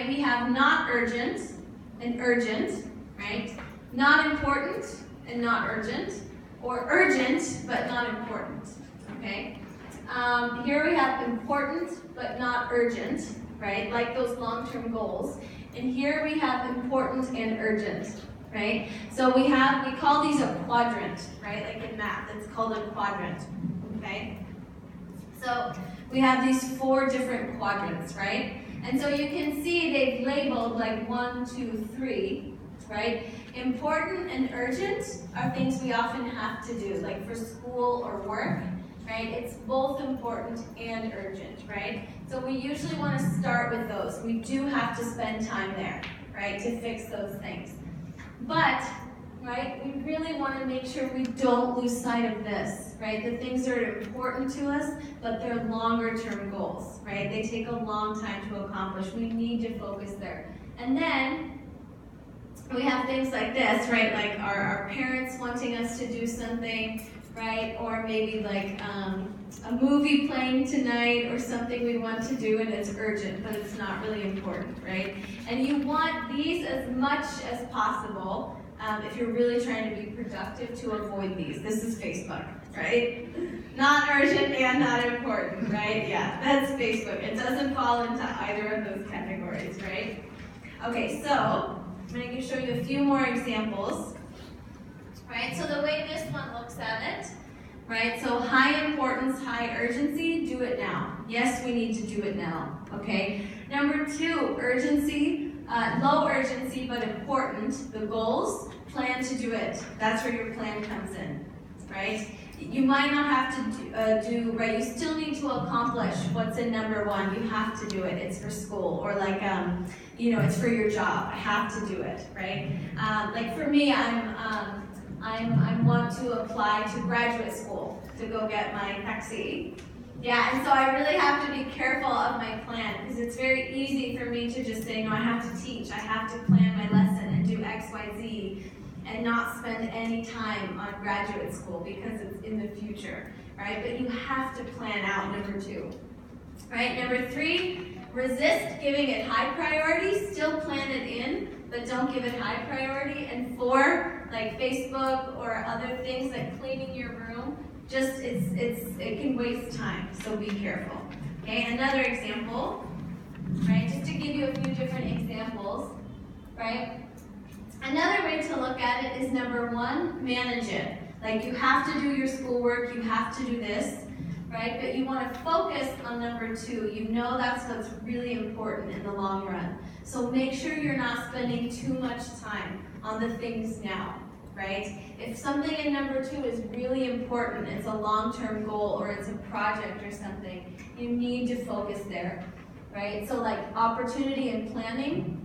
We have not urgent and urgent, right? Not important and not urgent, or urgent but not important, okay? Here we have important but not urgent, right? Like those long-term goals. And here we have important and urgent, right? So we call these a quadrant, right? Like in math, it's called a quadrant, okay? So we have these 4 different quadrants, right? And so you can see they've labeled like 1, 2, 3, right? Important and urgent are things we often have to do, like for school or work, right? It's both important and urgent, right? So we usually want to start with those. We do have to spend time there, right, to fix those things. But, right, we really want to make sure we don't lose sight of this, right? The things that are important to us, but they're longer term goals, right? They take a long time to accomplish. We need to focus there. And then we have things like this, right? Like our parents wanting us to do something, right? Or maybe like a movie playing tonight or something we want to do and it's urgent, but it's not really important, right? And you want these as much as possible if you're really trying to be productive to avoid these. This is Facebook, right? Not urgent and not important, right? Yeah, that's Facebook. It doesn't fall into either of those categories, right? Okay, so I'm going to show you a few more examples. Right, so the way this one looks at it, right, so high importance, high urgency, do it now. Yes, we need to do it now, okay? Number 2, urgency, low urgency but important, the goals, plan to do it. That's where your plan comes in, right? You might not have to right, you still need to accomplish what's in number 1. You have to do it. It's for school, or like, you know, it's for your job. I have to do it, right? Like for me, I want to apply to graduate school to go get my taxi. Yeah, and so I really have to be careful of my plan because it's very easy for me to just say, no, I have to teach, I have to plan my lesson and do X, Y, Z and not spend any time on graduate school because it's in the future, right? But you have to plan out, number 2. Right, number 3, resist giving it high priority, still plan it in, but don't give it high priority. And 4, like Facebook or other things like cleaning your room, just it can waste time, so be careful. Okay, another example, right? Just to give you a few different examples, right? Another way to look at it is number 1, manage it. Like you have to do your schoolwork, you have to do this, right? But you want to focus on number 2. You know that's what's really important in the long run. So make sure you're not spending too much time on the things now, right? If something in number 2 is really important, it's a long-term goal or it's a project or something, you need to focus there, right? So like opportunity and planning,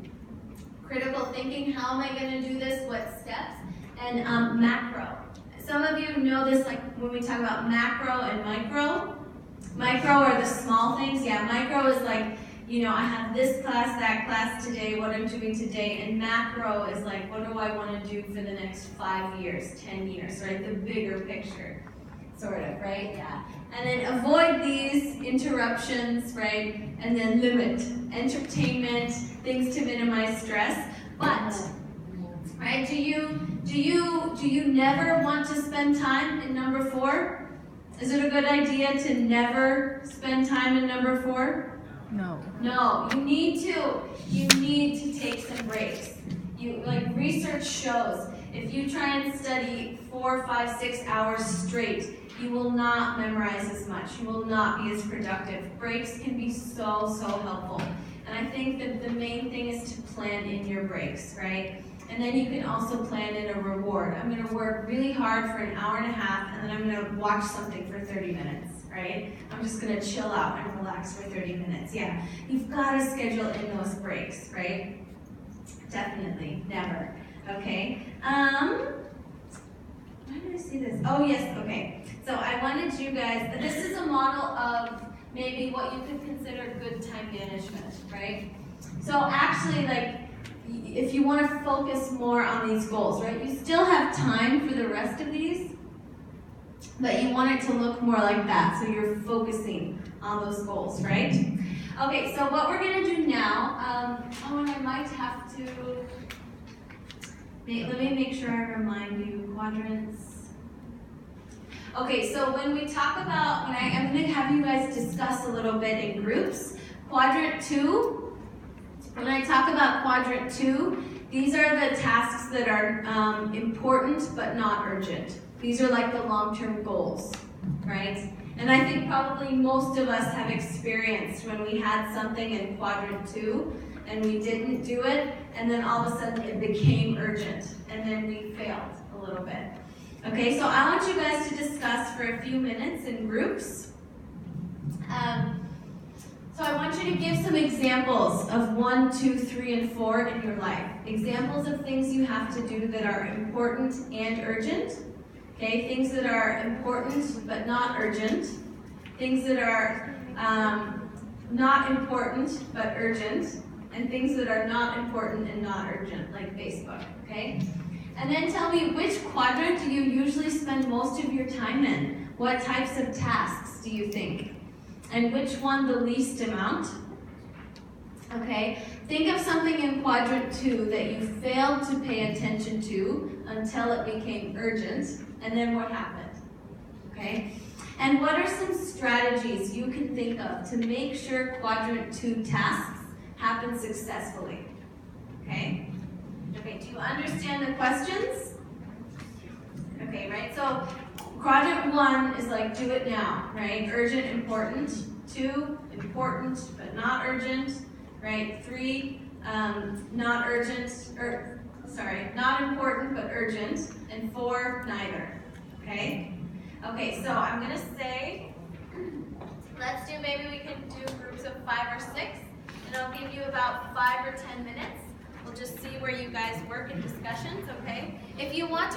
critical thinking, how am I going to do this, what steps, and macro. Some of you know this, like when we talk about macro and micro. Micro are the small things. Yeah, micro is like, you know, I have this class, that class today, what I'm doing today. And macro is like, what do I want to do for the next 5 years, 10 years, right? The bigger picture, sort of, right? Yeah. And then avoid these interruptions, right? And then limit entertainment, things to minimize stress. But, right, do you never want to spend time in number 4? Is it a good idea to never spend time in number 4? No. No, you need to take some breaks. Like research shows, if you try and study 4, 5, 6 hours straight, you will not memorize as much. You will not be as productive. Breaks can be so helpful. And I think that the main thing is to plan in your breaks, right? And then you can also plan in a reward. I'm going to work really hard for an hour and a half, and then I'm going to watch something for 30 minutes, right? I'm just going to chill out and relax for 30 minutes. Yeah, you've got to schedule in those breaks, right? Definitely, never. Okay. Why did I see this? Oh, yes, okay. So I wanted you guys, this is a model of maybe what you could consider good time management, right? So actually, like, if you want to focus more on these goals, right? You still have time for the rest of these, but you want it to look more like that, so you're focusing on those goals, right? Okay, so what we're going to do now, have to, let me make sure I remind you, quadrants. Okay, so when we talk about, I'm going to have you guys discuss a little bit in groups. Quadrant 2, when I talk about quadrant 2, these are the tasks that are important but not urgent. These are like the long-term goals, right? And I think probably most of us have experienced when we had something in quadrant 2 and we didn't do it, and then all of a sudden it became urgent, and then we failed a little bit. Okay, so I want you guys to discuss for a few minutes in groups. So I want you to give some examples of 1, 2, 3, and 4 in your life. Examples of things you have to do that are important and urgent. Okay, things that are important but not urgent. Things that are not important but urgent. And things that are not important and not urgent, like Facebook. Okay? And then tell me, which quadrant do you usually spend most of your time in? What types of tasks do you think? And which one the least amount? Okay, think of something in quadrant 2 that you failed to pay attention to until it became urgent, and then what happened? Okay, and what are some strategies you can think of to make sure quadrant 2 tasks happen successfully? Okay, do you understand the questions? Okay, right, so quadrant 1 is like, do it now, right? Urgent, important. 2, important, but not urgent, right? 3, not urgent, not important, but urgent. And 4, neither, okay? Okay, so I'm gonna say, let's do, maybe we can do groups of 5 or 6, and I'll give you about 5 or 10 minutes. We'll just see where you guys work in discussions, okay? If you want to